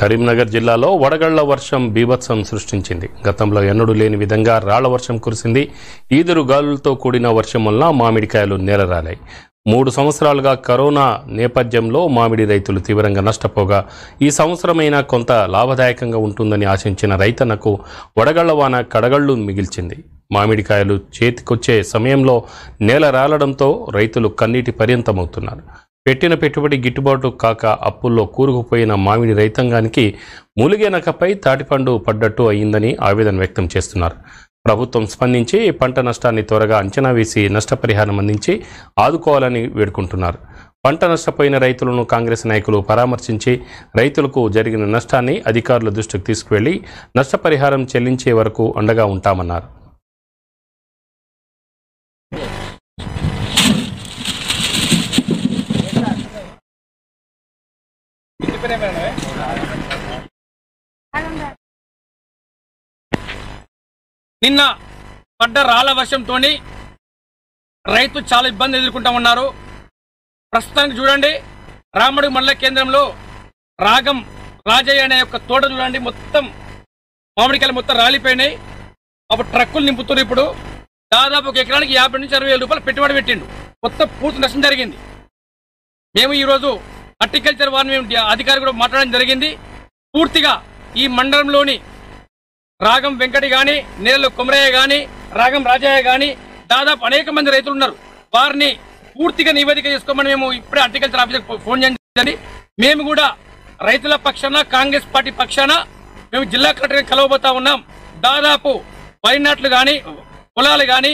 కరీంనగర్ జిల్లాలో వడగళ్ల వర్షం బీభత్సం సృష్టించింది. గతంలో ఎన్నడూ లేని విధంగా రాళ్ల వర్షం కురిసింది. ఈదురు గాలులతో కూడిన వర్షం వల్ల మామిడికాయలు నేలరాలాయి. 3 సంవత్సరాలుగా కరోనా నేపథ్యంలో మామిడి రైతులు తీవ్రంగా నష్టపోగా ఈ సంవత్సరమైనా కొంత లాభదాయకంగా ఉంటుందని ఆశించిన రైతన్నకు వడగళ్ల వాన కడగళ్లు మిగిల్చింది. మామిడికాయలు చేతికొచ్చే సమయంలో నేల రాలడంతో రైతులు కన్నీటి పర్యంతమవుతున్నారు. పెట్టిన పెట్టుబడి గిట్టుబాటు కాక అప్పుల్లో కూరుకుపోయిన మామిడి రైతాంగానికి మూలిగేనకపై తాటిపండు పడ్డట్టు అయిందని ఆవేదన వ్యక్తం చేస్తున్నారు. ప్రభుత్వం స్పందించి పంట నష్టాన్ని త్వరగా అంచనా వేసి నష్టపరిహారం అందించి ఆదుకోవాలని వేడుకుంటున్నారు. పంట నష్టపోయిన రైతులను కాంగ్రెస్ నాయకులు పరామర్శించి రైతులకు జరిగిన నష్టాన్ని అధికారుల దృష్టికి తీసుకువెళ్లి నష్టపరిహారం చెల్లించే వరకు అండగా ఉంటామన్నారు. నిన్న పడ్డ రాళ్ల వర్షంతో రైతు చాలా ఇబ్బంది ఎదుర్కొంటా ఉన్నారు. ప్రస్తుతానికి చూడండి, రామడు మండల కేంద్రంలో రాగం రాజయ్య అనే యొక్క తోట చూడండి, మొత్తం మామిడికాయలు మొత్తం రాలిపోయినాయి. అప్పుడు ట్రక్కులు నింపుతున్నారు. ఇప్పుడు దాదాపు ఒక ఎకరానికి 50 నుంచి 60 వేల రూపాయలు పెట్టుబడి పెట్టిండు. మొత్తం పూర్తి నష్టం జరిగింది. మేము ఈరోజు హార్టికల్చర్ వారిని అధికారి కూడా మాట్లాడడం జరిగింది. పూర్తిగా ఈ మండలంలోని రాగం వెంకటి కానీ, నేలలో కొమరయ్య కానీ, రాగం రాజయ్య కానీ దాదాపు అనేక మంది రైతులు ఉన్నారు. వారిని పూర్తిగా నివేదిక చేసుకోమని మేము ఇప్పుడే హార్టికల్చర్ ఆఫీసర్కి ఫోన్ చేయండి. మేము కూడా రైతుల పక్షాన, కాంగ్రెస్ పార్టీ పక్షాన మేము జిల్లా కలెక్టర్ని కలవబోతా ఉన్నాం. దాదాపు వరి నాట్లు కానీ, పొలాలు కానీ,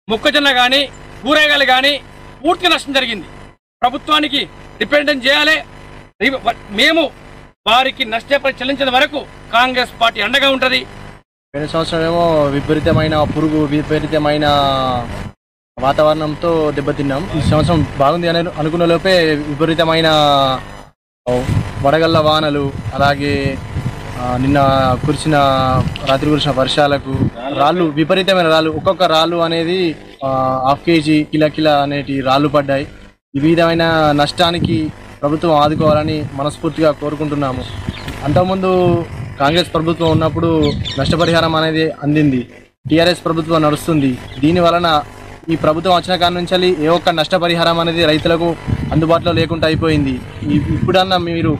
మొక్కజొన్న కానీ, కూరగాయలు కానీ పూర్తిగా నష్టం జరిగింది. ప్రభుత్వానికి రిప్రజెంటేషన్ చేయాలి. మేము వారికి నష్టపరి చెల్లించిన వరకు కాంగ్రెస్ పార్టీ అండగా ఉంటుంది. పోయిన సంవత్సరం ఏమో విపరీతమైన పురుగు, విపరీతమైన వాతావరణంతో దెబ్బతిన్నాం. ఈ సంవత్సరం బాగుంది అని అనుకున్న లోపే విపరీతమైన వడగళ్ల వానలు, అలాగే నిన్న రాత్రి కురిసిన వర్షాలకు రాళ్ళు, విపరీతమైన రాళ్ళు, ఒక్కొక్క రాళ్ళు అనేది 1/2 కేజీ కిలా అనేటి రాళ్ళు పడ్డాయి. ఈ విధమైన నష్టానికి ప్రభుత్వం ఆదుకోవాలని మనస్ఫూర్తిగా కోరుకుంటున్నాము. అంతకుముందు కాంగ్రెస్ ప్రభుత్వం ఉన్నప్పుడు నష్టపరిహారం అనేది అందింది. టీఆర్ఎస్ ప్రభుత్వం నడుస్తుంది. దీని వలన ఈ ప్రభుత్వం వచ్చిన కాడ నుంచి ఏ ఒక్క నష్టపరిహారం అనేది రైతులకు అందుబాటులో లేకుండా అయిపోయింది. ఇప్పుడన్నా మీరు